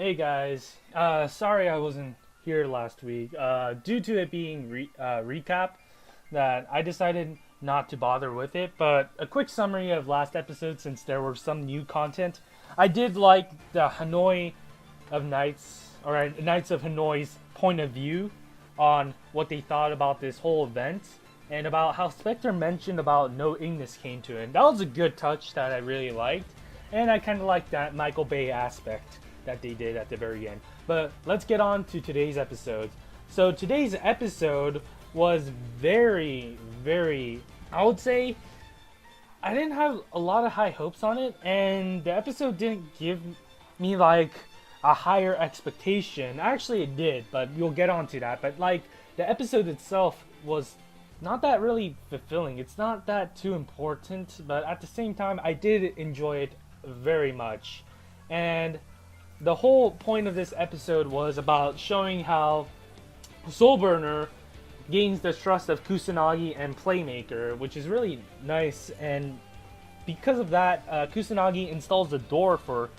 Hey guys, sorry I wasn't here last week. Due to it being recap, that I decided not to bother with it. But a quick summary of last episode, since there were some new content. I did like the Hanoi of Knights, or Knights of Hanoi's point of view on what they thought about this whole event, and about how Spectre mentioned about no Ignis came to it. That was a good touch that I really liked, and I kind of liked that Michael Bay aspect that they did at the very end. But let's get on to today's episode. So today's episode was very, I would say, I didn't have a lot of high hopes on it, and the episode didn't give me like a higher expectation. Actually, it did, but you'll get onto that. But like the episode itself was not that really fulfilling. It's not that too important, but at the same time, I did enjoy it very much. And the whole point of this episode was about showing how Soulburner gains the trust of Kusanagi and Playmaker, which is really nice. And because of that, Kusanagi installs a door for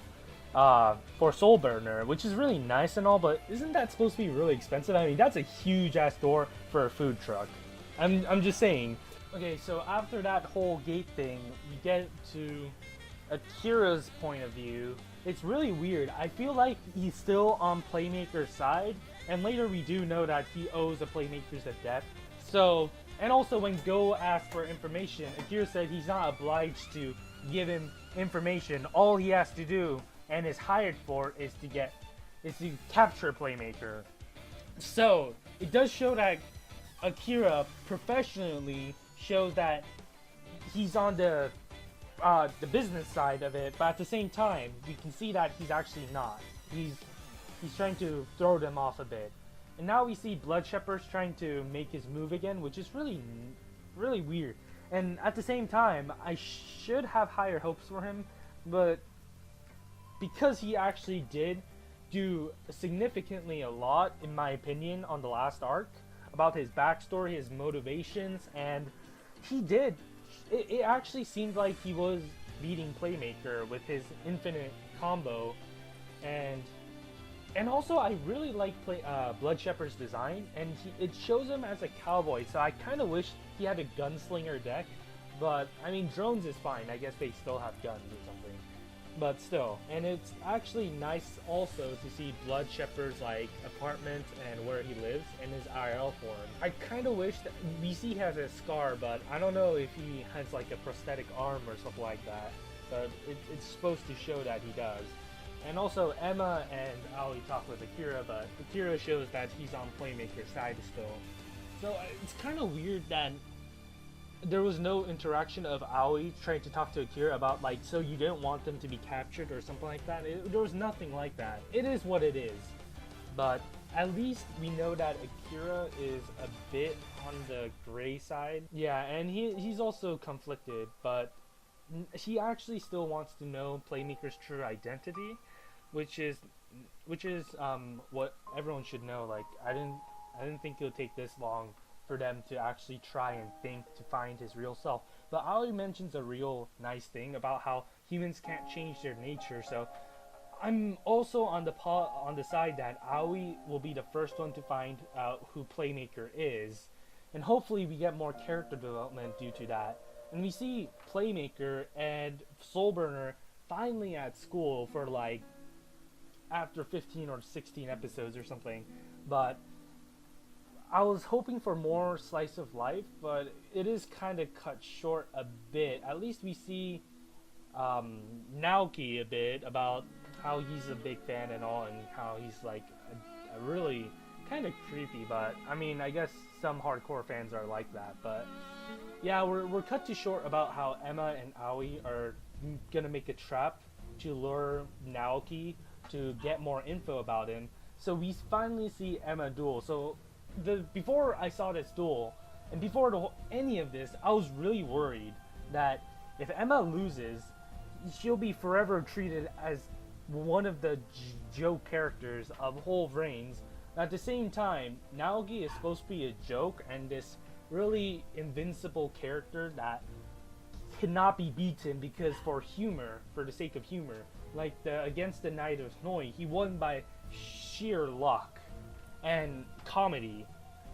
Soulburner, which is really nice and all. But isn't that supposed to be really expensive? I mean, that's a huge ass door for a food truck. I'm just saying. Okay, so after that whole gate thing, we get to Akira's point of view. It's really weird. I feel like he's still on Playmaker's side, and later we do know that he owes the Playmakers a debt. So, and also when Go asked for information, Akira said he's not obliged to give him information. All he has to do and is hired for is to capture Playmaker. So it does show that Akira professionally shows that he's on the business side of it, but at the same time, you can see that he's actually not. He's trying to throw them off a bit. And now we see Blood Shepherd's trying to make his move again, which is really weird. And at the same time, I should have higher hopes for him, but because he actually did do significantly a lot, in my opinion, on the last arc, about his backstory, his motivations, and he did. It actually seemed like he was beating Playmaker with his infinite combo, and also I really like Blood Shepherd's design, and it shows him as a cowboy. So I kind of wish he had a gunslinger deck, but I mean drones is fine. I guess they still have guns or something, but still. And it's actually nice also to see Blood Shepherd's like apartment and where he lives and his IRL form. I kind of wish that we see he has a scar, but I don't know if he has like a prosthetic arm or something like that. But it's supposed to show that he does. And also Emma and Aoi talk with Akira, but Akira shows that he's on Playmaker's side still. So it's kind of weird that there was no interaction of Aoi trying to talk to Akira about like, so you didn't want them to be captured or something like that. There was nothing like that. It is what it is. But at least we know that Akira is a bit on the gray side. Yeah, and he's also conflicted, but he actually still wants to know Playmaker's true identity, which is what everyone should know. Like I didn't think it would take this long for them to actually try and think to find his real self. But Aoi mentions a real nice thing about how humans can't change their nature. So I'm also on the side that Aoi will be the first one to find out who Playmaker is, and hopefully we get more character development due to that. And we see Playmaker and Soulburner finally at school for like after 15 or 16 episodes or something. But I was hoping for more slice of life, but it is kind of cut short a bit. At least we see Naoki a bit about how he's a big fan and all, and how he's like a really kind of creepy. But I mean, I guess some hardcore fans are like that. But yeah, we're cut too short about how Emma and Aoi are gonna make a trap to lure Naoki to get more info about him. So we finally see Emma duel. So before I saw this duel, and before any of this, I was really worried that if Emma loses, she'll be forever treated as one of the joke characters of whole Vrains. At the same time, Naoki is supposed to be a joke and this really invincible character that cannot be beaten because for the sake of humor, like against the Knight of Noi, he won by sheer luck and comedy.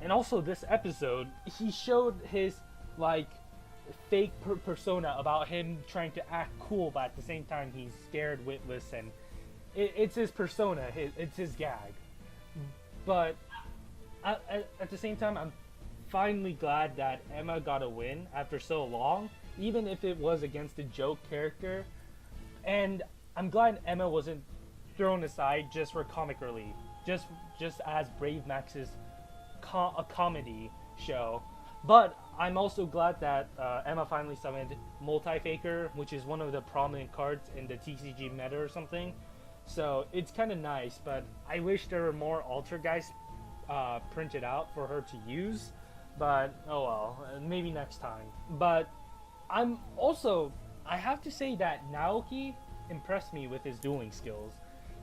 And also this episode, he showed his like fake persona about him trying to act cool, but at the same time he's scared, witless, and it's his persona, it's his gag. But at the same time, I'm finally glad that Emma got a win after so long, even if it was against a joke character. And I'm glad Emma wasn't thrown aside just for comic relief, just as Brave Max's a comedy show. But I'm also glad that Emma finally summoned Multi-Faker, which is one of the prominent cards in the TCG meta or something. So it's kind of nice, but I wish there were more Alter guys printed out for her to use. But oh well, maybe next time. But I have to say that Naoki impressed me with his dueling skills.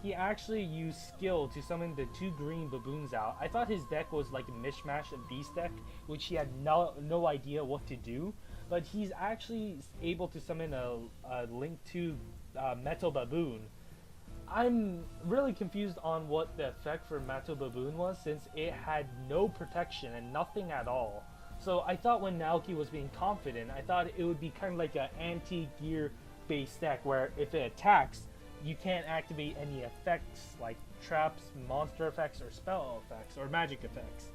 He actually used skill to summon the 2 green baboons out. I thought his deck was like a mishmash of beast deck, which he had no idea what to do. But he's actually able to summon a Link 2 Metal Baboon. I'm really confused on what the effect for Metal Baboon was, since it had no protection and nothing at all. So I thought when Naoki was being confident, I thought it would be kind of like an anti-gear based deck where if it attacks, you can't activate any effects like traps, monster effects, or spell effects, or magic effects.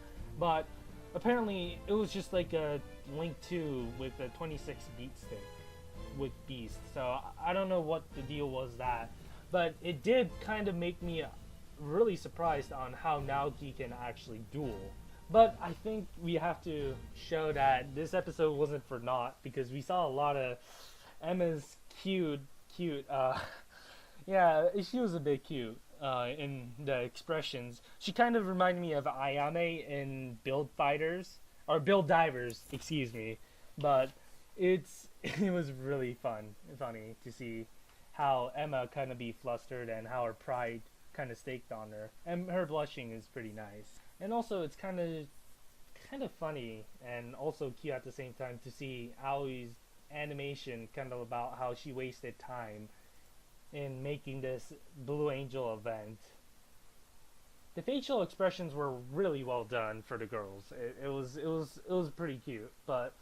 But apparently it was just like a Link 2 with a 26 beat stick with Beast. So I don't know what the deal was that. But it did kind of make me really surprised on how Naoki can actually duel. But I think we have to show that this episode wasn't for naught, because we saw a lot of Emma's cute, yeah, she was a bit cute in the expressions. She kind of reminded me of Ayame in Build Divers, excuse me. But it was really funny to see how Emma kind of be flustered and how her pride kind of staked on her. And her blushing is pretty nice. And also it's kind of funny and also cute at the same time to see Aoi's animation kind of about how she wasted time in making this Blue Angel event. The facial expressions were really well done for the girls. It was pretty cute, but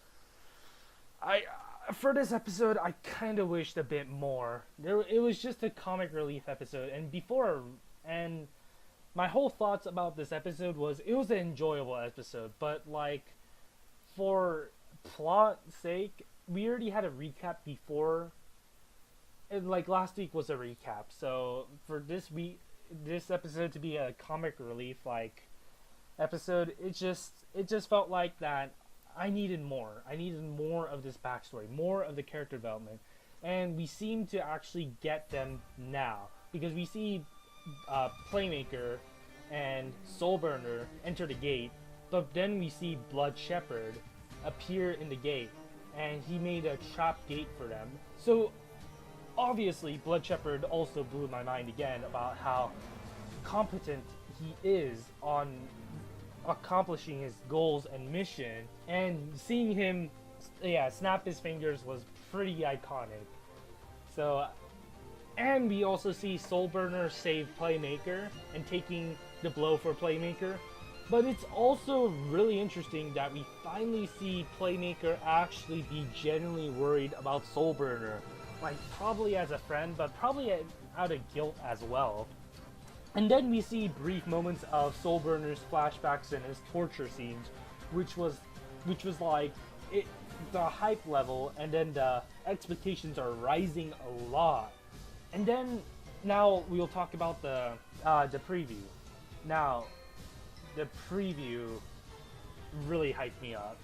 for this episode, I kind of wished a bit more. It was just a comic relief episode, and my whole thoughts about this episode was it was an enjoyable episode, but like for plot sake, we already had a recap before. And like last week was a recap, so for this episode to be a comic relief like episode, it just felt like that I needed more. I needed more of this backstory, more of the character development, and we seem to actually get them now, because we see Playmaker and Soulburner enter the gate, but then we see Blood Shepherd appear in the gate, and he made a trap gate for them. So obviously Blood Shepherd also blew my mind again about how competent he is on accomplishing his goals and mission, and seeing him snap his fingers was pretty iconic. So, and we also see Soulburner save Playmaker and taking the blow for Playmaker. But it's also really interesting that we finally see Playmaker actually be genuinely worried about Soulburner, like probably as a friend, but probably out of guilt as well. And then we see brief moments of Soulburner's flashbacks and his torture scenes, which was like the hype level, and then the expectations are rising a lot. And then now we'll talk about the preview. Now, the preview really hyped me up.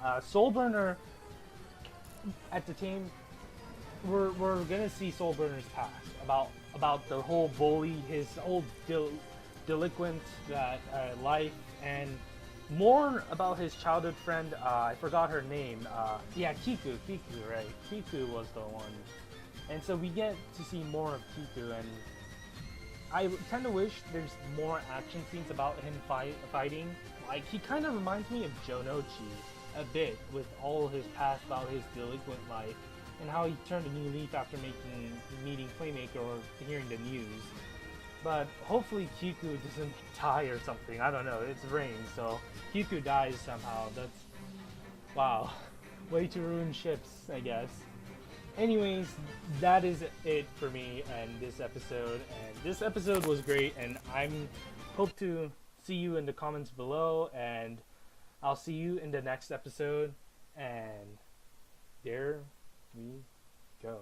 Soulburner, at the time, we're gonna see Soulburner's past about the whole bully, his whole delinquent life, and more about his childhood friend. I forgot her name. Kiku, right? Kiku was the one. And so we get to see more of Kiku, and I kind of wish there's more action scenes about him fighting. Like, he kind of reminds me of Jonochi a bit, with all his past about his delinquent life. and how he turned a new leaf after meeting Playmaker or hearing the news. But hopefully Kyuku doesn't die or something. I don't know. It's Vrains, so Kyuku dies somehow. That's wow, way to ruin ships, I guess. Anyways, that is it for me and this episode. And this episode was great, and I'm hope to see you in the comments below, and I'll see you in the next episode. And there we go.